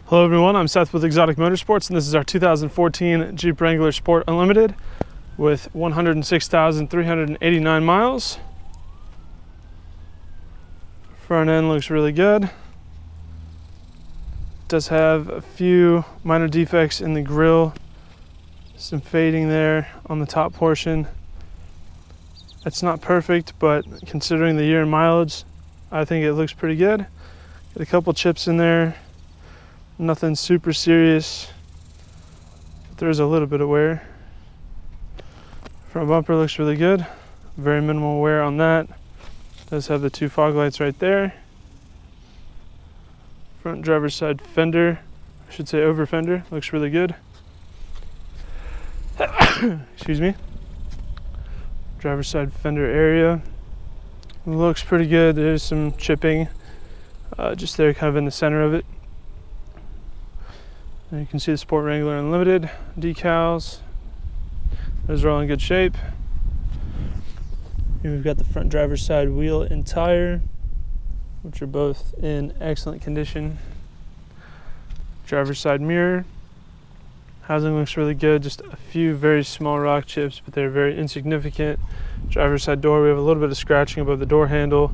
Hello everyone, I'm Seth with Exotic Motorsports, and this is our 2014 Jeep Wrangler Sport Unlimited with 106,389 miles. Front end looks really good. Does have a few minor defects in the grille, some fading there on the top portion. It's not perfect, but considering the year and mileage, I think it looks pretty good. Got a couple chips in there. Nothing super serious. There's a little bit of wear. Front bumper looks really good. Very minimal wear on that. Does have the two fog lights right there. Front driver's side fender, I should say over fender, looks really good. Excuse me. Driver's side fender area looks pretty good. There's some chipping just there kind of in the center of it. And you can see the Sport Wrangler Unlimited decals. Those are all in good shape. Here we've got the front driver's side wheel and tire, which are both in excellent condition. Driver's side mirror. Housing looks really good. Just a few very small rock chips, but they're very insignificant. Driver's side door, we have a little bit of scratching above the door handle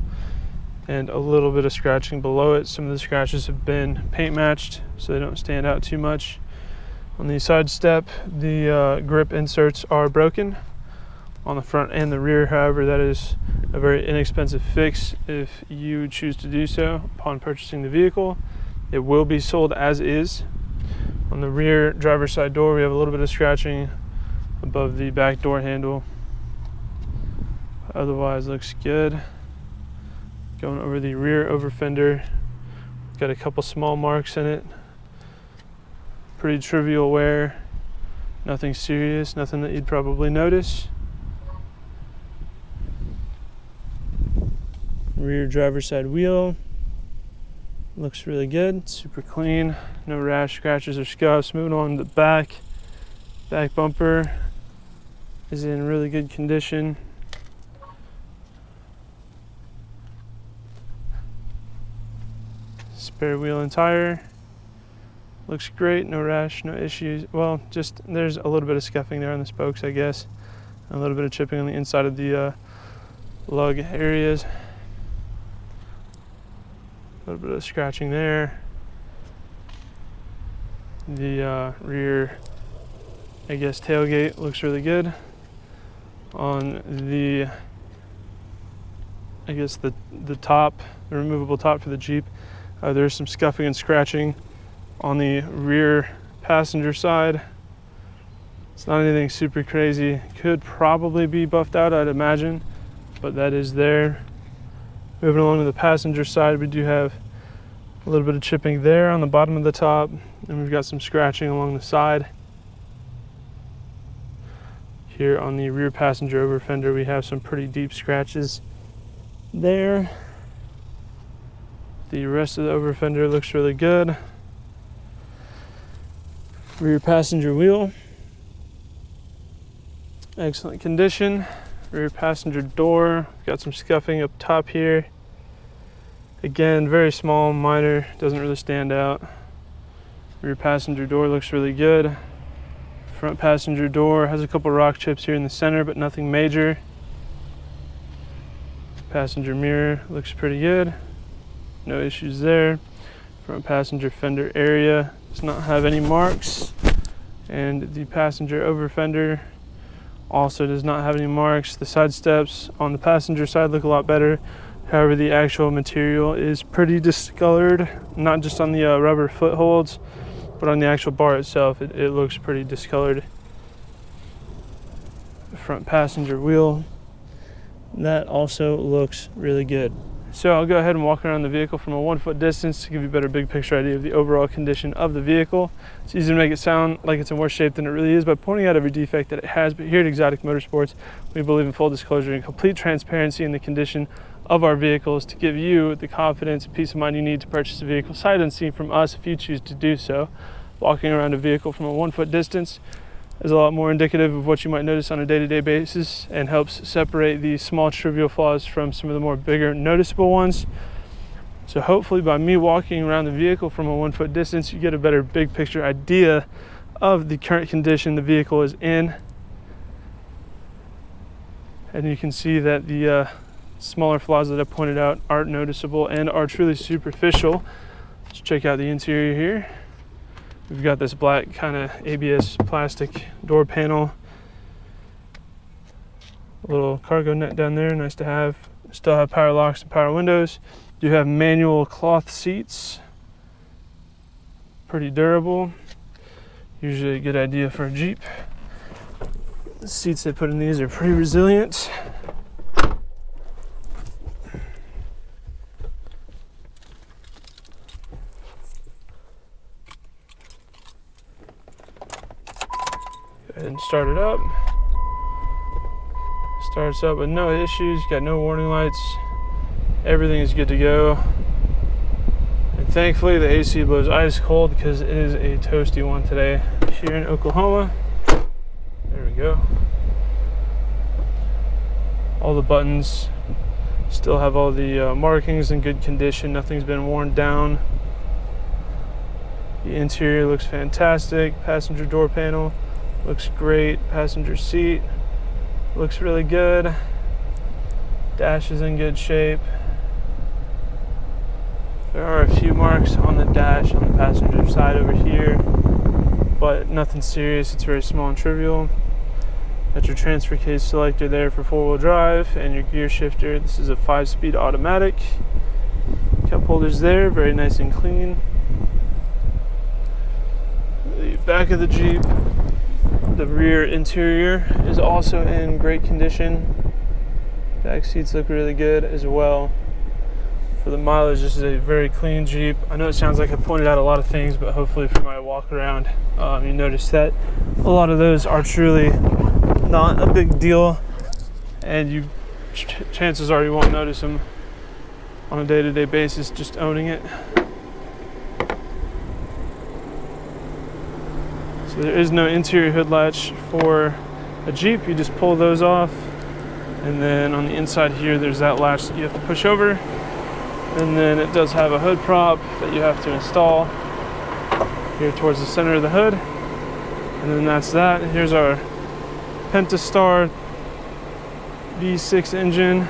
and a little bit of scratching below it. Some of the scratches have been paint matched, so they don't stand out too much. On the side step, the grip inserts are broken on the front and the rear. However, that is a very inexpensive fix if you choose to do so upon purchasing the vehicle. It will be sold as is. On the rear driver's side door, we have a little bit of scratching above the back door handle. Otherwise, looks good. Going over the rear over fender, got a couple small marks in it. Pretty trivial wear, nothing serious, nothing that you'd probably notice. Rear driver's side wheel looks really good, super clean, no rash, scratches, or scuffs. Moving on to the back bumper is in really good condition. Spare wheel and tire looks great, no rash, no issues. Well, just there's a little bit of scuffing there on the spokes, I guess, and a little bit of chipping on the inside of the lug areas. A little bit of scratching there. The rear, I guess, tailgate looks really good. On the, I guess, the top, the removable top for the Jeep, there's some scuffing and scratching on the rear passenger side. It's not anything super crazy. Could probably be buffed out, I'd imagine, but that is there. Moving along to the passenger side, we do have a little bit of chipping there on the bottom of the top, and we've got some scratching along the side. Here on the rear passenger over fender, we have some pretty deep scratches there. The rest of the over fender looks really good. Rear passenger wheel, excellent condition. Rear passenger door, got some scuffing up top here. Again, very small, minor, doesn't really stand out. Rear passenger door looks really good. Front passenger door has a couple rock chips here in the center, but nothing major. Passenger mirror looks pretty good. No issues there. Front passenger fender area does not have any marks. And the passenger over fender also does not have any marks. The side steps on the passenger side look a lot better. However, the actual material is pretty discolored, not just on the rubber footholds, but on the actual bar itself, it looks pretty discolored. The front passenger wheel, that also looks really good. So I'll go ahead and walk around the vehicle from a 1 foot distance to give you a better big picture idea of the overall condition of the vehicle. It's easy to make it sound like it's in worse shape than it really is by pointing out every defect that it has, but here at Exotic Motorsports, we believe in full disclosure and complete transparency in the condition of our vehicles to give you the confidence and peace of mind you need to purchase a vehicle sight unseen from us if you choose to do so. Walking around a vehicle from a 1 foot distance is a lot more indicative of what you might notice on a day-to-day basis and helps separate the small trivial flaws from some of the more bigger noticeable ones. So hopefully by me walking around the vehicle from a 1 foot distance, you get a better big picture idea of the current condition the vehicle is in. And you can see that the smaller flaws that I pointed out aren't noticeable and are truly superficial. Let's check out the interior here. We've got this black kind of ABS plastic door panel. A little cargo net down there, nice to have. Still have power locks and power windows. Do have manual cloth seats. Pretty durable. Usually a good idea for a Jeep. The seats they put in these are pretty resilient. Go ahead and start it up. Starts up with no issues, got no warning lights. Everything is good to go. And thankfully the AC blows ice cold because it is a toasty one today here in Oklahoma. There we go. All the buttons still have all the markings in good condition. Nothing's been worn down. The interior looks fantastic. Passenger door panel looks great. Passenger seat looks really good. Dash is in good shape. There are a few marks on the dash on the passenger side over here, but nothing serious. It's very small and trivial. Got your transfer case selector there for 4-wheel drive and your gear shifter. This is a 5-speed automatic. Cup holders there, very nice and clean. The back of the Jeep, the rear interior is also in great condition. Back seats look really good as well. For the mileage, this is a very clean Jeep. I know it sounds like I pointed out a lot of things, but hopefully for my walk around, you notice that a lot of those are truly not a big deal, and chances are you won't notice them on a day-to-day basis just owning it. So there is no interior hood latch for a Jeep. You just pull those off, and then on the inside here there's that latch that you have to push over, and then it does have a hood prop that you have to install here towards the center of the hood, and then that's that. Here's our Pentastar V6 engine.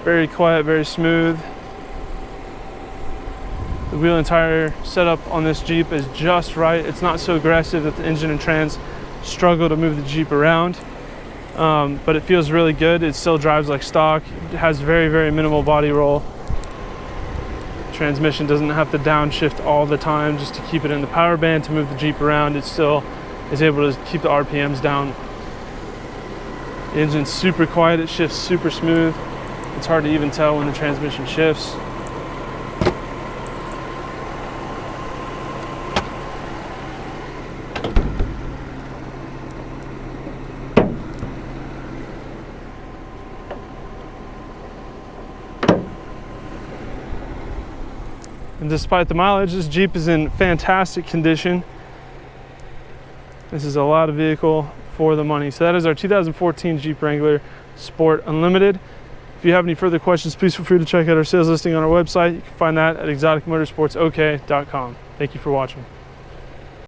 Very quiet, very smooth. The wheel and tire setup on this Jeep is just right. It's not so aggressive that the engine and trans struggle to move the Jeep around, but it feels really good. It still drives like stock. It has very, very minimal body roll. Transmission doesn't have to downshift all the time just to keep it in the power band to move the Jeep around. It still is able to keep the RPMs down. The engine's super quiet. It shifts super smooth. It's hard to even tell when the transmission shifts. And despite the mileage, this Jeep is in fantastic condition. This is a lot of vehicle for the money. So that is our 2014 Jeep Wrangler Sport Unlimited. If you have any further questions, please feel free to check out our sales listing on our website. You can find that at exoticmotorsportsok.com. Thank you for watching.